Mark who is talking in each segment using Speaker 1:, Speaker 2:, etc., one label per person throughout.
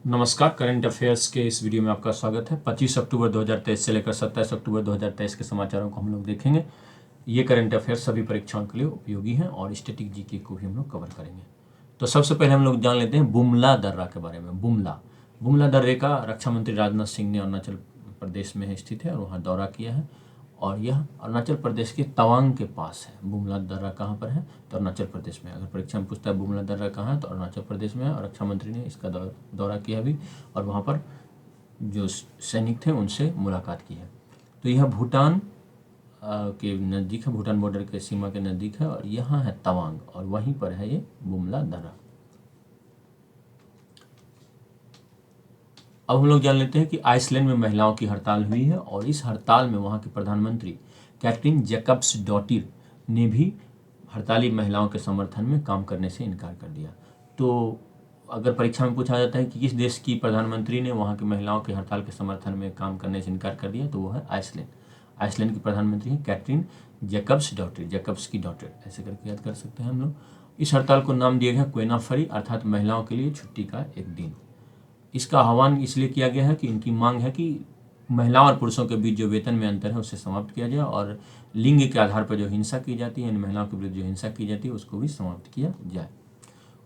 Speaker 1: नमस्कार। Current affairs के इस वीडियो में आपका स्वागत है। 25 अक्टूबर 2023 से लेकर 27 अक्टूबर 2023 के समाचारों को हम लोग देखेंगे। ये करंट अफेयर्स सभी परीक्षाओं के लिए उपयोगी हैं और स्टैटिक जीके को भी हम लोग कवर करेंगे। तो सबसे पहले हम लोग जान लेते हैं बुमला दर्रा के बारे में। बुमला दर्रे का रक्षा मंत्री राजनाथ सिंह ने अरुणाचल प्रदेश में स्थित है और वहाँ दौरा किया है। और यह अरुणाचल प्रदेश के तवांग के पास है। बुमला दर्रा कहाँ पर है? तो अरुणाचल प्रदेश में। अगर परीक्षा में पूछता है बुमला दर्रा कहाँ है तो अरुणाचल प्रदेश में है। और रक्षा मंत्री ने इसका दौरा किया भी और वहाँ पर जो सैनिक थे उनसे मुलाकात की है। तो यह भूटान के नज़दीक है, भूटान बॉर्डर के सीमा के नज़दीक है और यहाँ है तवांग और वहीं पर है ये बुमला दर्रा। अब हम लोग जान लेते हैं कि आइसलैंड में महिलाओं की हड़ताल हुई है और इस हड़ताल में वहाँ के प्रधानमंत्री कैटरीन जैकब्सडॉटिर ने भी हड़ताली महिलाओं के समर्थन में काम करने से इनकार कर दिया। तो अगर परीक्षा में पूछा जाता है कि किस देश की प्रधानमंत्री ने वहाँ की महिलाओं के हड़ताल के समर्थन में काम करने से इनकार कर दिया तो वो है आइसलैंड। आइसलैंड की प्रधानमंत्री हैं कैटरीन जैकब्सडॉटिर, जैकब्स की डॉटर, ऐसे करके याद कर सकते हैं हम लोग। इस हड़ताल को नाम दिया गया क्वेनाफरी, अर्थात महिलाओं के लिए छुट्टी का एक दिन। इसका आह्वान इसलिए किया गया है कि इनकी मांग है कि महिलाओं और पुरुषों के बीच जो वेतन में अंतर है उसे समाप्त किया जाए और लिंग के आधार पर जो हिंसा की जाती है, इन महिलाओं के विरुद्ध जो हिंसा की जाती है उसको भी समाप्त किया जाए।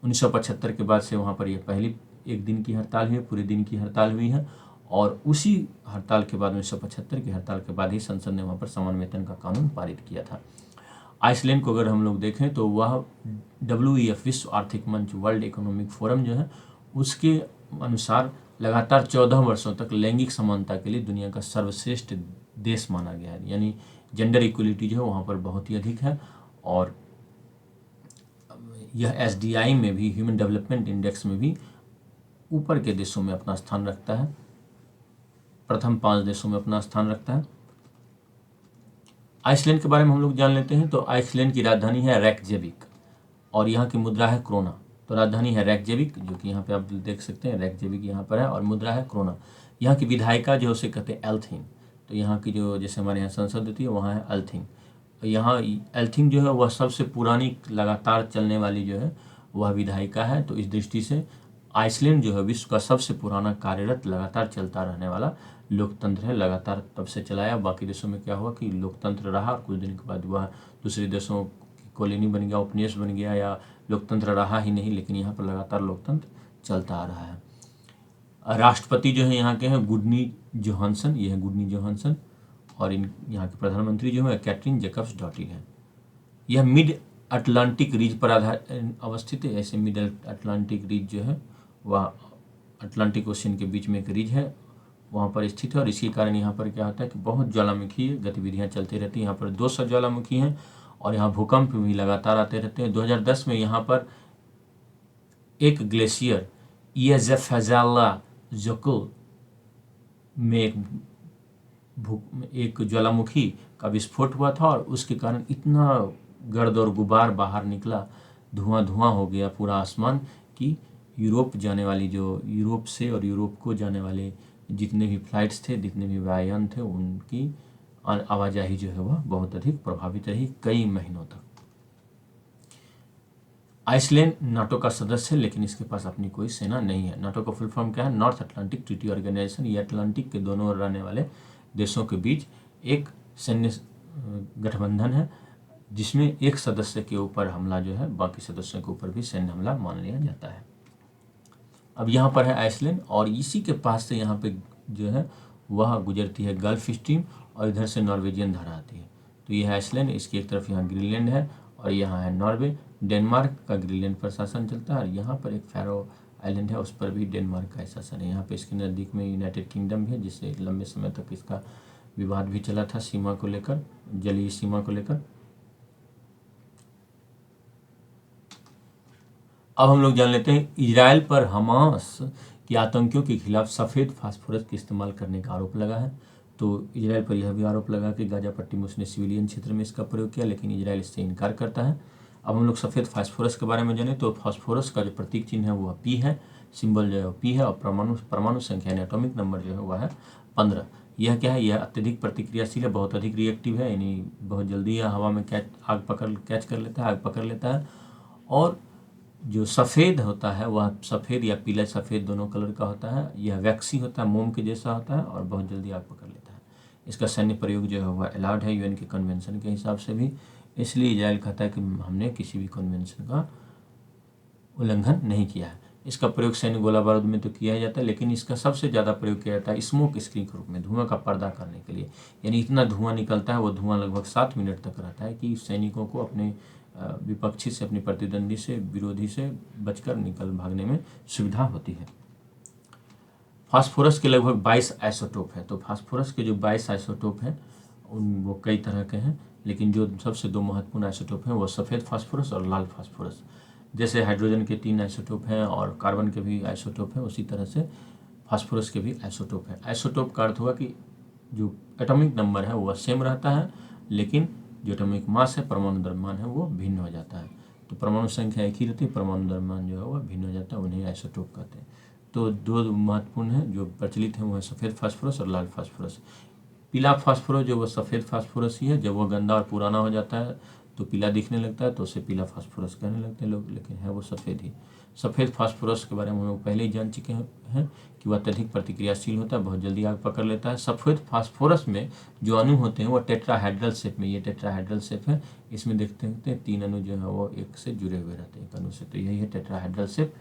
Speaker 1: 1975 के बाद से वहाँ पर यह पहली एक दिन की हड़ताल हुई, पूरे दिन की हड़ताल हुई है। और उसी हड़ताल के बाद 1975 की हड़ताल के बाद ही संसद ने वहाँ पर समान वेतन का कानून पारित किया था। आइसलैंड को अगर हम लोग देखें तो वह WEF, विश्व आर्थिक मंच, वर्ल्ड इकोनॉमिक फोरम जो है उसके अनुसार लगातार 14 वर्षों तक लैंगिक समानता के लिए दुनिया का सर्वश्रेष्ठ देश माना गया है। यानी जेंडर इक्वलिटी जो है वहाँ पर बहुत ही अधिक है। और यह SDI में भी, ह्यूमन डेवलपमेंट इंडेक्स में भी ऊपर के देशों में अपना स्थान रखता है, प्रथम 5 देशों में अपना स्थान रखता है। आइसलैंड के बारे में हम लोग जान लेते हैं। तो आइसलैंड की राजधानी है रेकजेविक और यहाँ की मुद्रा है क्रोना। तो राजधानी है रेकजेविक, जो कि यहाँ पे आप देख सकते हैं, रेकजेविक यहाँ पर है और मुद्रा है क्रोना। यहाँ की विधायिका जो उसे कहते हैं एल्थिंग। तो यहाँ की जो, जैसे हमारे यहाँ संसद होती है, वहाँ है एल्थिंग। यहाँ एल्थिंग जो है वह सबसे पुरानी लगातार चलने वाली जो है वह विधायिका है। तो इस दृष्टि से आइसलैंड जो है विश्व का सबसे पुराना कार्यरत लगातार चलता रहने वाला लोकतंत्र है। लगातार तब से चलाया। बाकी देशों में क्या हुआ कि लोकतंत्र रहा, कुछ दिन के बाद वह दूसरे देशों की कॉलोनी बन गया, उपनिवेश बन गया, या लोकतंत्र रहा ही नहीं। लेकिन यहाँ पर लगातार लोकतंत्र चलता आ रहा है। राष्ट्रपति जो है यहाँ के हैं गुडनी जोहानसन, ये है गुडनी जोहानसन। और यहाँ के प्रधानमंत्री जो है कैटरीन जैकब्सडॉटिर हैं। यह मिड अटलांटिक रिज पर अवस्थित है। ऐसे मिड अटलांटिक रिज जो है वह अटलांटिक ओशियन के बीच में एक रिज है, वहाँ पर स्थित है। और इसी कारण यहाँ पर क्या होता है कि बहुत ज्वालामुखी गतिविधियाँ चलती रहती हैं। यहाँ पर 200 ज्वालामुखी हैं और यहाँ भूकंप भी लगातार आते रहते हैं। 2010 में यहाँ पर एक ग्लेशियर ईएज़फ़ज़ाल्लाज़कुल में एक ज्वालामुखी का विस्फोट हुआ था और उसके कारण इतना गर्द और गुबार बाहर निकला, धुआं धुआं हो गया पूरा आसमान, कि यूरोप जाने वाली, जो यूरोप से और यूरोप को जाने वाले जितने भी फ्लाइट्स थे, जितने भी वायुयान थे, उनकी आवाजाही जो है वह बहुत अधिक प्रभावित रही कई महीनों तक। आइसलैंड नाटो का सदस्य है लेकिन इसके पास अपनी कोई सेना नहीं है। नाटो का फुल फॉर्म क्या है? North Atlantic Treaty Organisation. ये अटलांटिक के दोनों ओर रहने वाले देशों के बीच एक सैन्य गठबंधन है जिसमें एक सदस्य के ऊपर हमला जो है बाकी सदस्यों के ऊपर भी सैन्य हमला मान लिया जाता है। अब यहाँ पर है आइसलैंड और इसी के पास से यहाँ पे जो है वह गुजरती है गल्फ स्ट्रीम और इधर से नॉर्वेजियन धारा आती है। तो ये है आइसलैंड, इसकी एक तरफ यहाँ ग्रीनलैंड है और यहाँ है नॉर्वे। डेनमार्क का ग्रीनलैंड पर शासन चलता है और यहाँ पर एक फैरो आइलैंड है, उस पर भी डेनमार्क का शासन है। यहाँ पे इसके नज़दीक में यूनाइटेड किंगडम भी है जिससे लंबे समय तक इसका विवाद भी चला था सीमा को लेकर, जलीय सीमा को लेकर। अब हम लोग जान लेते हैं इजराइल पर हमास की आतंकियों के खिलाफ सफ़ेद फास्फोरस के इस्तेमाल करने का आरोप लगा है। तो इजराइल पर यह भी आरोप लगा कि गाजा पट्टी में उसने सिविलियन क्षेत्र में इसका प्रयोग किया, लेकिन इजराइल इससे इनकार करता है। अब हम लोग सफ़ेद फास्फोरस के बारे में जाने तो फास्फोरस का जो प्रतीक चिन्ह है वह P है, सिंबल जो है P है और परमाणु संख्या यानी एटॉमिक नंबर जो है वह है 15। यह क्या है? यह अत्यधिक प्रतिक्रियाशील है, बहुत अधिक रिएक्टिव है, यानी बहुत जल्दी यह हवा में कैच कर लेता है, आग पकड़ लेता है। और जो सफ़ेद होता है वह सफ़ेद या पीला सफ़ेद दोनों कलर का होता है। यह वैक्सी होता है, मोम के जैसा होता है और बहुत जल्दी आग पकड़ लेता है। इसका सैन्य प्रयोग जो है वह अलाउड है यूएन के कन्वेंशन के हिसाब से भी। इसलिए इजराइल कहता है कि हमने किसी भी कन्वेंशन का उल्लंघन नहीं किया है। इसका प्रयोग सैन्य गोला बारूद में तो किया ही जाता है, लेकिन इसका सबसे ज़्यादा प्रयोग किया जाता है स्मोक स्क्रीन के रूप में, धुआं का पर्दा करने के लिए। यानी इतना धुआं निकलता है, वो धुआं लगभग 7 मिनट तक रहता है कि सैनिकों को अपने विपक्षी से, अपने प्रतिद्वंदी से, विरोधी से बचकर निकल भागने में सुविधा होती है। फास्फोरस के लगभग 22 आइसोटोप है। तो फास्फोरस के जो 22 आइसोटोप हैं वो कई तरह के हैं, लेकिन जो सबसे 2 महत्वपूर्ण आइसोटोप हैं वो सफ़ेद फास्फोरस और लाल फास्फोरस। जैसे हाइड्रोजन के 3 आइसोटोप हैं और कार्बन के भी आइसोटोप हैं, उसी तरह से फास्फोरस के भी आइसोटोप है। आइसोटोप का अर्थ हुआ कि जो एटॉमिक नंबर है वह सेम रहता है, लेकिन जो एटॉमिक मास है, परमाणु द्रव्यमान है, वो भिन्न हो जाता है। तो परमाणु संख्या एक ही रहती है, परमाणु द्रव्यमान जो है वह भिन्न हो जाता है, उन्हें आइसोटोप कहते हैं। तो 2 महत्वपूर्ण हैं जो प्रचलित हैं, वो है सफ़ेद फास्फोरस और लाल फास्फोरस। पीला फास्फोरस जो वो सफ़ेद फास्फोरस ही है, जब वह गंदा और पुराना हो जाता है तो पीला दिखने लगता है, तो उसे पीला फास्फोरस कहने लगते हैं लोग, लेकिन है वो सफ़ेद ही। सफ़ेद फास्फोरस के बारे में हम लोग पहले ही जान चुके हैं कि वह अत्यधिक प्रतिक्रियाशील होता है, बहुत जल्दी आग पकड़ लेता है। सफ़ेद फास्फोरस में जो अणु होते हैं वो टेट्राहेड्रल शेप में, ये टेट्राहेड्रल शेप है, इसमें देखते हैं 3 अणु जो है वो एक से जुड़े हुए रहते हैं, एक अणु से, तो यही है टेट्राहेड्रल शेप,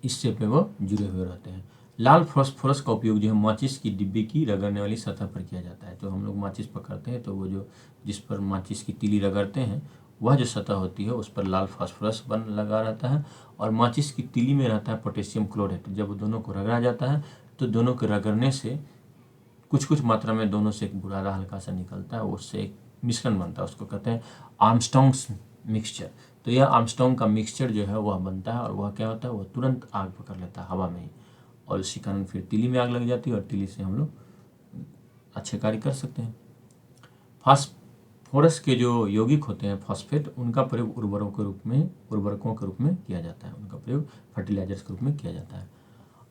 Speaker 1: इस शेप में वो जुड़े हुए रहते हैं। लाल फास्फोरस का उपयोग जो है माचिस की डिब्बी की रगड़ने वाली सतह पर किया जाता है। तो हम लोग माचिस पकड़ते हैं तो वो जो जिस पर माचिस की तीली रगड़ते हैं वह जो सतह होती है उस पर लाल फास्फोरस बन लगा रहता है, और माचिस की तीली में रहता है पोटेशियम क्लोराइड। जब दोनों को रगड़ा जाता है तो दोनों के रगड़ने से कुछ कुछ मात्रा में दोनों से एक बुरादा हल्का सा निकलता है, उससे एक मिश्रण बनता है, उसको कहते हैं आर्मस्ट्रॉन्ग्स मिक्सचर। तो यह आर्मस्ट्रॉन्ग का मिक्सचर जो है वह बनता है, और वह क्या होता है, वह तुरंत आग पकड़ लेता है हवा में ही, और इसी कारण फिर तीली में आग लग जाती है और तीली से हम लोग अच्छे कार्य कर सकते हैं। फास्फोरस के जो यौगिक होते हैं फॉस्फेट, उनका प्रयोग उर्वरकों के रूप में किया जाता है, उनका प्रयोग फर्टिलाइजर्स के रूप में किया जाता है।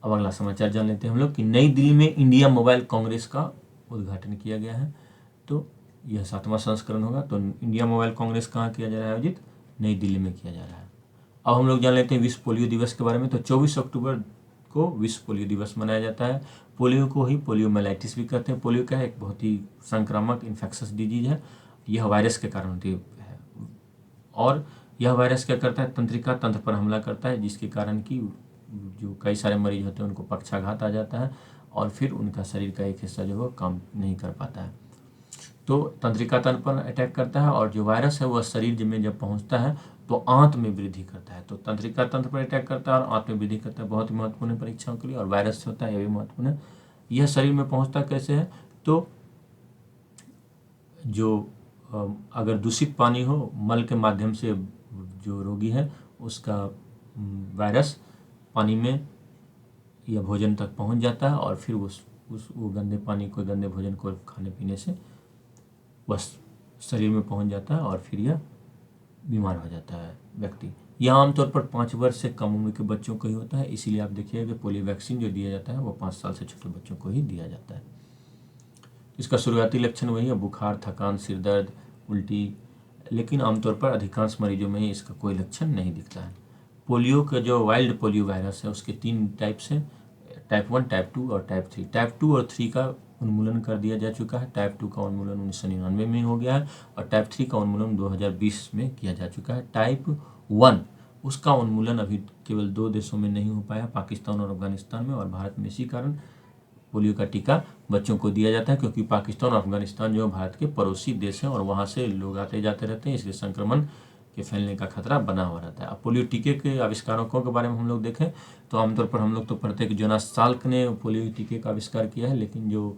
Speaker 1: अब अगला समाचार जान लेते हैं हम लोग कि नई दिल्ली में इंडिया मोबाइल कांग्रेस का उद्घाटन किया गया है। तो यह 7वां संस्करण होगा। तो इंडिया मोबाइल कांग्रेस कहाँ किया जा रहा है आयोजित? नई दिल्ली में किया जा रहा है। अब हम लोग जान लेते हैं विश्व पोलियो दिवस के बारे में। तो 24 अक्टूबर को विश्व पोलियो दिवस मनाया जाता है। पोलियो को ही पोलियोमाइलाइटिस भी कहते हैं। पोलियो क्या है? एक बहुत ही संक्रामक इन्फेक्शस डिजीज है। यह वायरस के कारण होती है, और यह वायरस क्या करता है? तंत्रिका तंत्र पर हमला करता है, जिसके कारण कि जो कई सारे मरीज होते हैं उनको पक्षाघात आ जाता है, और फिर उनका शरीर का एक हिस्सा जो है काम नहीं कर पाता है। तो तंत्रिका तंत्र पर अटैक करता है, और जो वायरस है वह शरीर में जब पहुंचता है तो आंत में वृद्धि करता है। तो तंत्रिका तंत्र पर अटैक करता है और आंत में वृद्धि करता है, बहुत ही महत्वपूर्ण है परीक्षाओं के लिए। और वायरस होता है, यह भी महत्वपूर्ण है। यह शरीर में पहुंचता कैसे है? तो जो अगर दूषित पानी हो, मल के माध्यम से जो रोगी है उसका वायरस पानी में या भोजन तक पहुंच जाता है, और फिर वो गंदे पानी को, गंदे भोजन को खाने पीने से बस शरीर में पहुंच जाता है, और फिर यह बीमार हो जाता है व्यक्ति। यह आमतौर पर 5 वर्ष से कम उम्र के बच्चों को ही होता है। इसीलिए आप देखिएगा कि पोलियो वैक्सीन जो दिया जाता है वो 5 साल से छोटे बच्चों को ही दिया जाता है। इसका शुरुआती लक्षण वही है, बुखार, थकान, सिर दर्द, उल्टी, लेकिन आमतौर पर अधिकांश मरीजों में इसका कोई लक्षण नहीं दिखता है। पोलियो का जो वाइल्ड पोलियो वायरस है उसके 3 टाइप्स हैं, टाइप 1, टाइप 2 और टाइप 3। टाइप 2 और 3 का उन्मूलन कर दिया जा चुका है। टाइप 2 का उन्मूलन 1999 में हो गया है, और टाइप 3 का उन्मूलन 2020 में किया जा चुका है। टाइप 1 उसका उन्मूलन अभी केवल 2 देशों में नहीं हो पाया, पाकिस्तान और अफगानिस्तान में, और भारत में। इसी कारण पोलियो का टीका बच्चों को दिया जाता है, क्योंकि पाकिस्तान और अफगानिस्तान जो भारत के पड़ोसी देश हैं और वहाँ से लोग आते जाते रहते हैं, इसलिए संक्रमण के फैलने का खतरा बना हुआ रहता है। अब पोलियो टीके के आविष्कारकों के बारे में हम लोग देखें तो आमतौर पर हम लोग तो पढ़ते हैं कि जोनास साल्क ने पोलियो टीके का आविष्कार किया है, लेकिन जो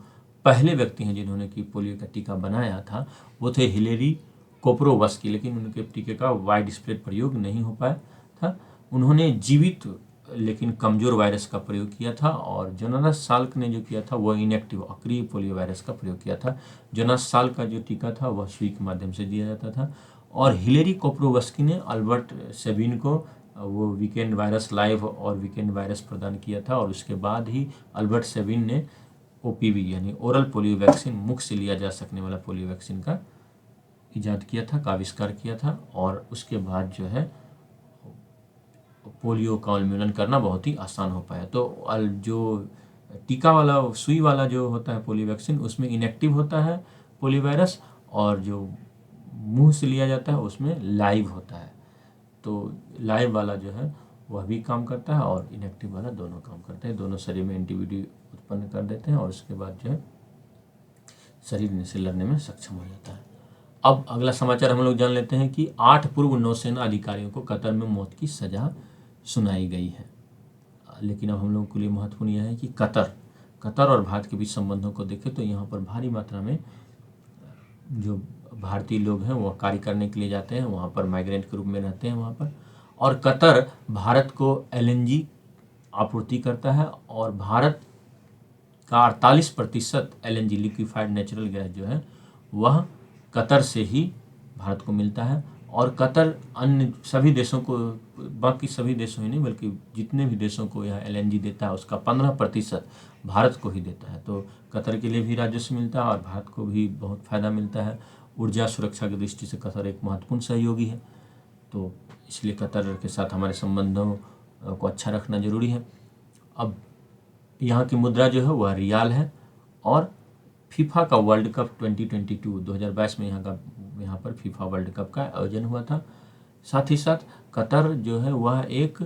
Speaker 1: पहले व्यक्ति हैं जिन्होंने कि पोलियो का टीका बनाया था वो थे हिलेरी कोपरोवस्की, लेकिन उनके टीके का वाइड स्प्रेड प्रयोग नहीं हो पाया था। उन्होंने जीवित लेकिन कमज़ोर वायरस का प्रयोग किया था, और जोनास साल्क ने जो किया था वह इनएक्टिव अक्रिय पोलियो वायरस का प्रयोग किया था। जोनास साल्क का जो टीका था वह सुई के माध्यम से दिया जाता था, और हिलेरी कोपरोवस्की ने अल्बर्ट सेबिन को वो वीकेंड वायरस लाइव और वीकेंड वायरस प्रदान किया था, और उसके बाद ही अल्बर्ट सेबिन ने ओपीवी यानी ओरल पोलियो वैक्सीन, मुख से लिया जा सकने वाला पोलियो वैक्सीन का इजाद किया था, का आविष्कार किया था। और उसके बाद जो है पोलियो का उन्मूलन करना बहुत ही आसान हो पाया। तो जो टीका वाला सुई वाला जो होता है पोलियो वैक्सीन, उसमें इनएक्टिव होता है पोलियो वायरस, और जो मुंह से लिया जाता है उसमें लाइव होता है। तो लाइव वाला जो है वह भी काम करता है और इनएक्टिव वाला दोनों काम करते हैं। दोनों शरीर में एंटीबॉडी उत्पन्न कर देते हैं और उसके बाद जो है शरीर से लड़ने में सक्षम हो जाता है। अब अगला समाचार हम लोग जान लेते हैं कि 8 पूर्व नौसेना अधिकारियों को कतर में मौत की सजा सुनाई गई है। लेकिन अब हम लोगों के लिए महत्वपूर्ण यह है कि कतर और भारत के बीच संबंधों को देखें तो यहाँ पर भारी मात्रा में जो भारतीय लोग हैं वो कार्य करने के लिए जाते हैं, वहाँ पर माइग्रेंट के रूप में रहते हैं वहाँ पर। और कतर भारत को एलएनजी आपूर्ति करता है और भारत का 48% एलएनजी लिक्विफाइड नेचुरल गैस जो है वह कतर से ही भारत को मिलता है। और कतर अन्य सभी देशों को, बाकी सभी देशों ही नहीं बल्कि जितने भी देशों को यह एलएनजी देता है उसका 15% भारत को ही देता है। तो कतर के लिए भी राजस्व मिलता है और भारत को भी बहुत फायदा मिलता है। ऊर्जा सुरक्षा की दृष्टि से कतर एक महत्वपूर्ण सहयोगी है, तो इसलिए कतर के साथ हमारे संबंधों को अच्छा रखना जरूरी है। अब यहाँ की मुद्रा जो है वह रियाल है और फीफा का वर्ल्ड कप 2022 में यहाँ पर फीफा वर्ल्ड कप का आयोजन हुआ था। साथ ही साथ कतर जो है वह एक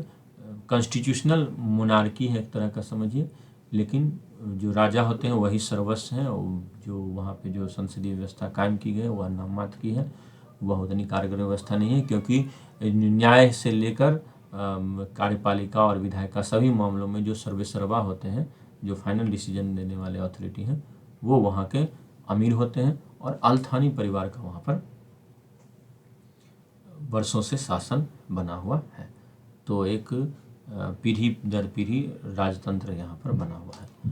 Speaker 1: कॉन्स्टिट्यूशनल मोनार्की है एक तरह का समझिए, लेकिन जो राजा होते हैं वही सर्वस्व हैं। जो वहाँ पे जो संसदीय व्यवस्था कायम की गई वह नाम मात्र की है, वह उतनी कारगर व्यवस्था नहीं है, क्योंकि न्याय से लेकर कार्यपालिका और विधायिका सभी मामलों में जो सर्वेसर्वा होते हैं, जो फाइनल डिसीजन देने वाले अथॉरिटी हैं, वो वहाँ के अमीर होते हैं और अल थानी परिवार का वहाँ पर वर्षों से शासन बना हुआ है। तो एक पीढ़ी दर पीढ़ी राजतंत्र यहाँ पर बना हुआ है।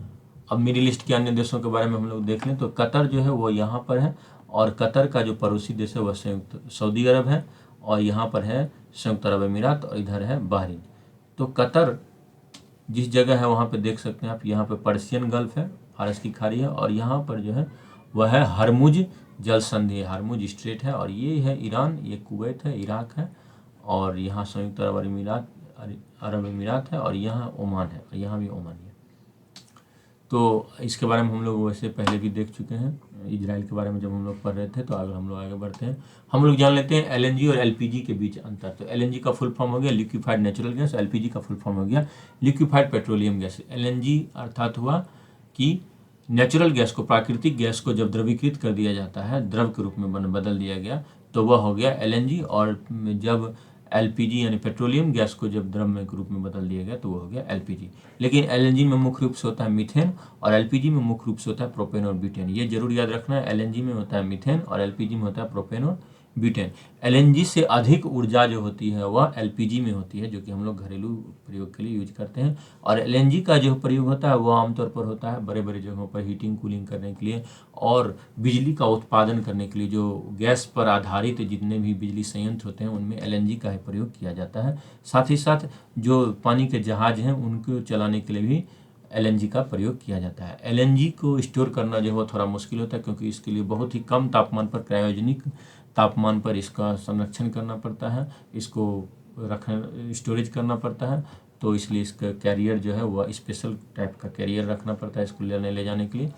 Speaker 1: अब मिडिल ईस्ट के अन्य देशों के बारे में हम लोग देख लें तो कतर जो है वो यहाँ पर है और कतर का जो पड़ोसी देश है वह संयुक्त सऊदी अरब है और यहाँ पर है संयुक्त अरब अमीरात और इधर है बहरीन। तो कतर जिस जगह है वहाँ पे देख सकते हैं आप, यहाँ पे पर्शियन गल्फ है, फारस की खाड़ी है और यहाँ पर जो है वह है हरमुज जल संधि, हरमुज स्ट्रेट है और ये है ईरान, ये कुवैत है, इराक है और यहाँ संयुक्त अरब अमीरात है और यहाँ ओमान है और यहाँ भी ओमान है। तो इसके बारे में हम लोग वैसे पहले भी देख चुके हैं, इजराइल के बारे में जब हम लोग पढ़ रहे थे। तो अगर हम लोग आगे बढ़ते हैं, हम लोग जान लेते हैं एलएनजी और एलपीजी के बीच अंतर। तो एलएनजी का फुल फॉर्म हो गया लिक्विफाइड नेचुरल गैस, एलपीजी का फुल फॉर्म हो गया लिक्विफाइड पेट्रोलियम गैस। एलएनजी अर्थात हुआ कि नेचुरल गैस को, प्राकृतिक गैस को जब द्रवीकृत कर दिया जाता है, द्रव के रूप में बदल दिया गया तो वह हो गया एलएनजी, और जब एलपीजी यानी पेट्रोलियम गैस को जब द्रव में के रूप में बदल दिया गया तो वो हो गया एलपीजी। लेकिन एलएनजी में मुख्य रूप से होता है मीथेन और एलपीजी में मुख्य रूप से होता है प्रोपेन और ब्यूटेन। ये जरूर याद रखना है, एलएनजी में होता है मीथेन और एलपीजी में होता है प्रोपेन और ब्यूटेन। एलएनजी से अधिक ऊर्जा जो होती है वह एलपीजी में होती है, जो कि हम लोग घरेलू प्रयोग के लिए यूज करते हैं। और एलएनजी का जो प्रयोग होता है वह आमतौर पर होता है बड़े बड़े जगहों पर हीटिंग कूलिंग करने के लिए और बिजली का उत्पादन करने के लिए। जो गैस पर आधारित जितने भी बिजली संयंत्र होते हैं उनमें एलएनजी का ही प्रयोग किया जाता है। साथ ही साथ जो पानी के जहाज हैं उनको चलाने के लिए भी एलएनजी का प्रयोग किया जाता है। एलएनजी को स्टोर करना जो है थोड़ा मुश्किल होता है, क्योंकि इसके लिए बहुत ही कम तापमान पर, क्रायोजेनिक तापमान पर इसका संरक्षण करना पड़ता है, इसको स्टोरेज करना पड़ता है। तो इसलिए इसका कैरियर जो है वह स्पेशल टाइप का कैरियर रखना पड़ता है इसको ले जाने के लिए।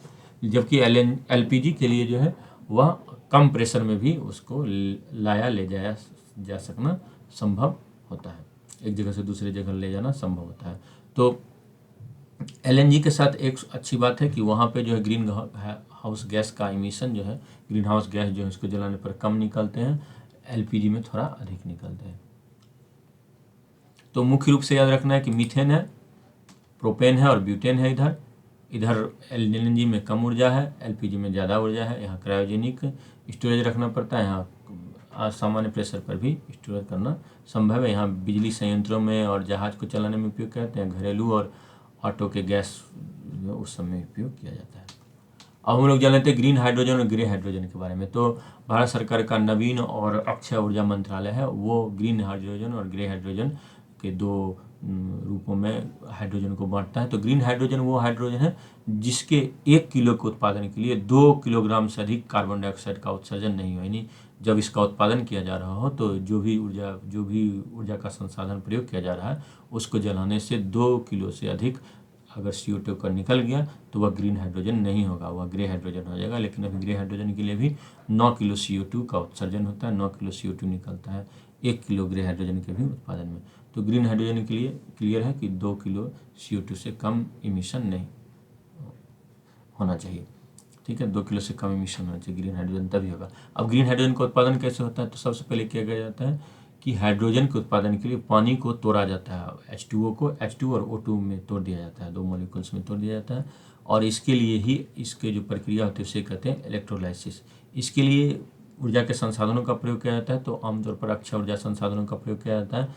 Speaker 1: जबकि एलपीजी के लिए जो है वह कम प्रेशर में भी उसको ले जाया जा सकना संभव होता है, एक जगह से दूसरी जगह ले जाना संभव होता है। तो एलएनजी के साथ एक अच्छी बात है कि वहाँ पे जो है ग्रीन हाउस गैस का इमिशन जो है, ग्रीन हाउस गैस जो है इसको जलाने पर कम निकलते हैं, एलपीजी में थोड़ा अधिक निकलते हैं। तो मुख्य रूप से याद रखना है कि मीथेन है, प्रोपेन है और ब्यूटेन है। इधर एलएनजी में कम ऊर्जा है, एलपीजी में ज़्यादा ऊर्जा है। यहाँ क्रायोजेनिक स्टोरेज रखना पड़ता है, यहाँ सामान्य प्रेशर पर भी स्टोरेज करना संभव है। यहाँ बिजली संयंत्रों में और जहाज को चलाने में उपयोग करते हैं, घरेलू और ऑटो के गैस उस समय उपयोग किया जाता है। अब हम लोग जान लेते हैं ग्रीन हाइड्रोजन और ग्रे हाइड्रोजन के बारे में। तो भारत सरकार का नवीन और अक्षय ऊर्जा मंत्रालय है, वो ग्रीन हाइड्रोजन और ग्रे हाइड्रोजन के दो रूपों में हाइड्रोजन को बांटता है। तो ग्रीन हाइड्रोजन वो हाइड्रोजन है जिसके 1 किलो के उत्पादन के लिए 2 किलोग्राम से अधिक कार्बन डाइऑक्साइड का उत्सर्जन नहीं हो, यानी जब इसका उत्पादन किया जा रहा हो तो जो भी ऊर्जा का संसाधन प्रयोग किया जा रहा है उसको जलाने से 2 किलो से अधिक अगर CO2 का निकल गया तो वह ग्रीन हाइड्रोजन नहीं होगा, वह ग्रे हाइड्रोजन हो जाएगा। लेकिन अभी ग्रे हाइड्रोजन के लिए भी 9 किलो CO2 का उत्सर्जन होता है, 9 किलो CO2 निकलता है 1 किलो ग्रे हाइड्रोजन के भी उत्पादन में। तो ग्रीन हाइड्रोजन के लिए क्लियर है कि 2 किलो CO2 से कम इमिशन नहीं होना चाहिए। ठीक है, 2 किलो से कम इमिशन होना चाहिए ग्रीन हाइड्रोजन, तभी होगा। अब ग्रीन हाइड्रोजन का उत्पादन कैसे होता है? तो सबसे पहले किया गया जाता है कि हाइड्रोजन के उत्पादन के लिए पानी को तोड़ा जाता है, H2O को H2 और O2 में तोड़ दिया जाता है, 2 मॉलिक्यूल्स में तोड़ दिया जाता है। और इसके लिए ही इसके जो प्रक्रिया होती है उसे कहते हैं इलेक्ट्रोलाइसिस। इसके लिए ऊर्जा के संसाधनों का प्रयोग किया जाता है, तो आमतौर पर अक्षय ऊर्जा संसाधनों का प्रयोग किया जाता है,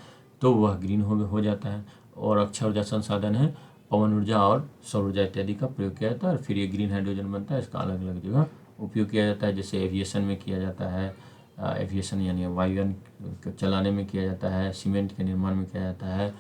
Speaker 1: तो वह ग्रीन हो जाता है। और अक्षय ऊर्जा संसाधन है पवन ऊर्जा और सौर ऊर्जा इत्यादि का प्रयोग किया जाता है और फिर ये ग्रीन हाइड्रोजन बनता है। इसका अलग अलग जगह उपयोग किया जाता है, जैसे एविएशन में किया जाता है, एविएशन यानी वायुयान चलाने में किया जाता है, सीमेंट के निर्माण में किया जाता है,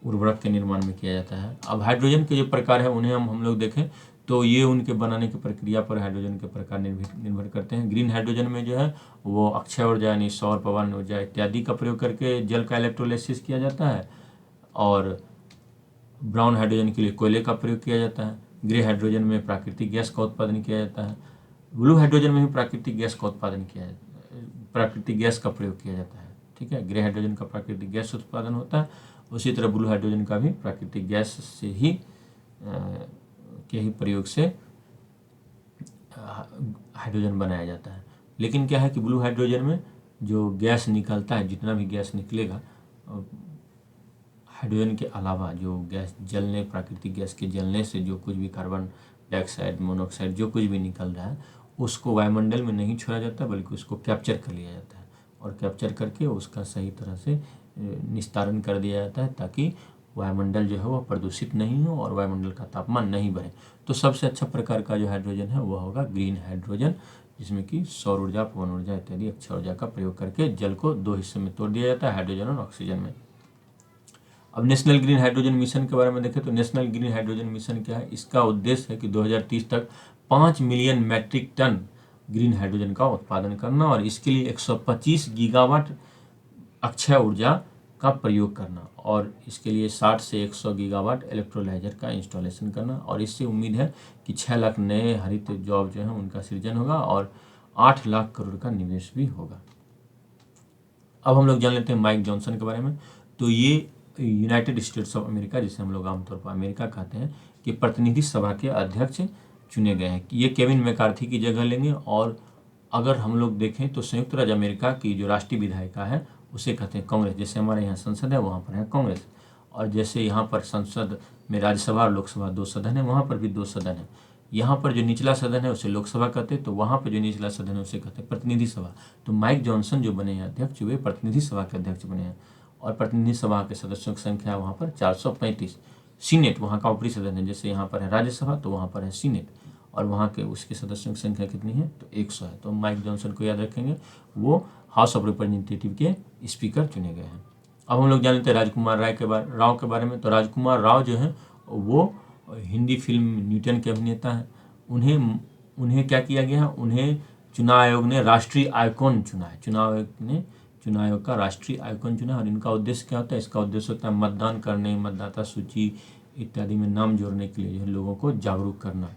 Speaker 1: उर्वरक के निर्माण में किया जाता है। अब हाइड्रोजन के जो प्रकार है उन्हें हम लोग देखें तो ये उनके बनाने की प्रक्रिया पर हाइड्रोजन के प्रकार निर्भर करते हैं। ग्रीन हाइड्रोजन में जो है वो अक्षय ऊर्जा यानी सौर पवन ऊर्जा इत्यादि का प्रयोग करके जल का इलेक्ट्रोलाइसिस किया जाता है, और ब्राउन हाइड्रोजन के लिए कोयले का प्रयोग किया जाता है। ग्रे हाइड्रोजन में प्राकृतिक गैस का उत्पादन किया जाता है। ब्लू हाइड्रोजन में भी प्राकृतिक गैस का उत्पादन प्राकृतिक गैस का प्रयोग किया जाता है। ठीक है, ग्रे हाइड्रोजन का प्राकृतिक गैस उत्पादन होता है, उसी तरह ब्लू हाइड्रोजन का भी प्राकृतिक गैस से ही के ही प्रयोग से हाइड्रोजन बनाया जाता है। लेकिन क्या है कि ब्लू हाइड्रोजन में जो गैस निकलता है, जितना भी गैस निकलेगा हाइड्रोजन के अलावा, जो गैस जलने प्राकृतिक गैस के जलने से जो कुछ भी कार्बन डाइऑक्साइड मोनोऑक्साइड जो कुछ भी निकल रहा है उसको वायुमंडल में नहीं छोड़ा जाता, बल्कि उसको कैप्चर कर लिया जाता है और कैप्चर करके उसका सही तरह से निस्तारण कर दिया जाता है, ताकि वायुमंडल जो है वह प्रदूषित नहीं हो और वायुमंडल का तापमान नहीं बढ़े। तो सबसे अच्छा प्रकार का जो हाइड्रोजन है वह होगा ग्रीन हाइड्रोजन, जिसमें कि सौर ऊर्जा पवन ऊर्जा इत्यादि अक्षय ऊर्जा का प्रयोग करके जल को 2 हिस्से में तोड़ दिया जाता है, हाइड्रोजन और ऑक्सीजन में। अब नेशनल ग्रीन हाइड्रोजन मिशन के बारे में देखें तो नेशनल ग्रीन हाइड्रोजन मिशन क्या है? इसका उद्देश्य है कि 2030 तक 5 million metric ton green hydrogen का उत्पादन करना और इसके लिए 125 गीगावाट अक्षय ऊर्जा का प्रयोग करना, और इसके लिए 60 से 100 गीगावाट इलेक्ट्रोलाइजर का इंस्टॉलेशन करना। और इससे उम्मीद है कि 6 लाख नए हरित जॉब जो हैं उनका सृजन होगा और 8 लाख करोड़ का निवेश भी होगा। अब हम लोग जान लेते हैं माइक जॉनसन के बारे में। तो ये यूनाइटेड स्टेट्स ऑफ अमेरिका, जिसे हम लोग आमतौर पर अमेरिका कहते हैं, कि प्रतिनिधि सभा के अध्यक्ष चुने गए हैं। ये केविन मैकार्थी की जगह लेंगे। और अगर हम लोग देखें तो संयुक्त राज्य अमेरिका की जो राष्ट्रीय विधायिका है उसे कहते हैं कांग्रेस। जैसे हमारे यहाँ संसद है वहाँ पर है कांग्रेस, और जैसे यहाँ पर संसद में राज्यसभा और लोकसभा 2 सदन है, वहाँ पर भी 2 सदन है। यहाँ पर जो निचला सदन है उसे लोकसभा कहते हैं, तो वहाँ पर जो निचला सदन है उसे कहते हैं प्रतिनिधि सभा। तो माइक जॉनसन जो बने हैं अध्यक्ष, वे प्रतिनिधि सभा के अध्यक्ष बने हैं, और प्रतिनिधि सभा के सदस्यों की संख्या वहाँ पर 435। सीनेट वहाँ का ऊपरी सदन है, जैसे यहाँ पर है राज्यसभा तो वहाँ पर है सीनेट, और वहाँ के उसके सदस्यों की संख्या कितनी है? तो 100 है। तो माइक जॉनसन को याद रखेंगे, वो हाउस ऑफ रिप्रेजेंटेटिव के स्पीकर चुने गए हैं। अब हम लोग जान लेते हैं राजकुमार राव के बारे में। तो राजकुमार राव जो हैं वो हिंदी फिल्म न्यूटन के अभिनेता हैं। उन्हें क्या किया गया है? उन्हें चुनाव आयोग ने राष्ट्रीय आइकॉन चुना है। चुनाव आयोग का राष्ट्रीय आइकॉन चुना है। और इनका उद्देश्य क्या होता है? इसका उद्देश्य होता है मतदान करने, मतदाता सूची इत्यादि में नाम जोड़ने के लिए जो है लोगों को जागरूक करना।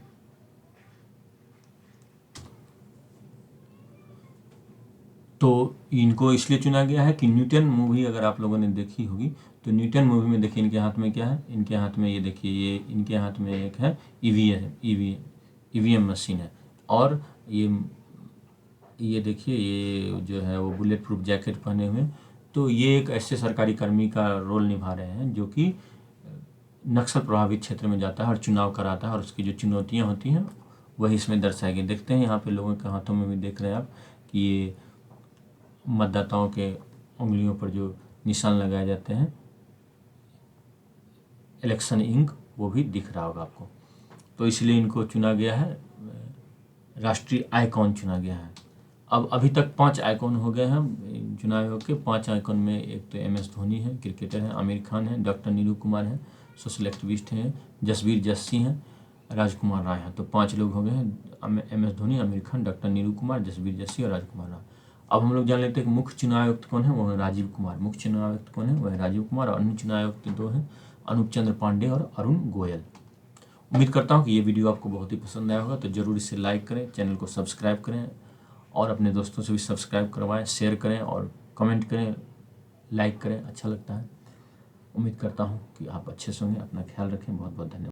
Speaker 1: तो इनको इसलिए चुना गया है कि न्यूटन मूवी अगर आप लोगों ने देखी होगी तो न्यूटन मूवी में देखिए इनके हाथ में क्या है? इनके हाथ में ये देखिए, ये इनके हाथ में एक है ईवीएम मशीन है, और ये देखिए ये जो है वो बुलेट प्रूफ जैकेट पहने हुए। तो ये एक ऐसे सरकारी कर्मी का रोल निभा रहे हैं जो कि नक्सल प्रभावित क्षेत्र में जाता है और चुनाव कराता है, और उसकी जो चुनौतियाँ होती हैं वही इसमें दर्शाई गई। देखते हैं यहाँ पे लोगों के हाथों में भी देख रहे हैं आप कि ये मतदाताओं के उंगलियों पर जो निशान लगाए जाते हैं इलेक्शन इंक, वो भी दिख रहा होगा आपको। तो इसलिए इनको चुना गया है, राष्ट्रीय आइकॉन चुना गया है। अब अभी तक 5 आइकॉन हो गए हैं चुनाव आयोग के। 5 आइकॉन में एक तो MS धोनी है, क्रिकेटर है, आमिर खान है, डॉक्टर नीरू कुमार है, सोशल एक्टिविस्ट हैं, जसबीर जस्सी हैं, राजकुमार राय हैं। तो 5 लोग हो गए हैं, MS धोनी, आमिर खान, डॉक्टर नीरू कुमार, जसबीर जस्सी और राजकुमार राय। अब हम लोग जान लेते हैं कि मुख्य चुनाव आयुक्त कौन है, वो है राजीव कुमार। मुख्य चुनाव आयुक्त कौन है, वो है राजीव कुमार। और अन्य चुनाव आयुक्त 2 हैं, अनूप चंद्र पांडे और अरुण गोयल। उम्मीद करता हूँ कि ये वीडियो आपको बहुत ही पसंद आया होगा, तो ज़रूर इसे लाइक करें, चैनल को सब्सक्राइब करें और अपने दोस्तों से भी सब्सक्राइब करवाएं, शेयर करें और कमेंट करें, लाइक करें, अच्छा लगता है। उम्मीद करता हूँ कि आप अच्छे से होंगे। अपना ख्याल रखें। बहुत बहुत धन्यवाद।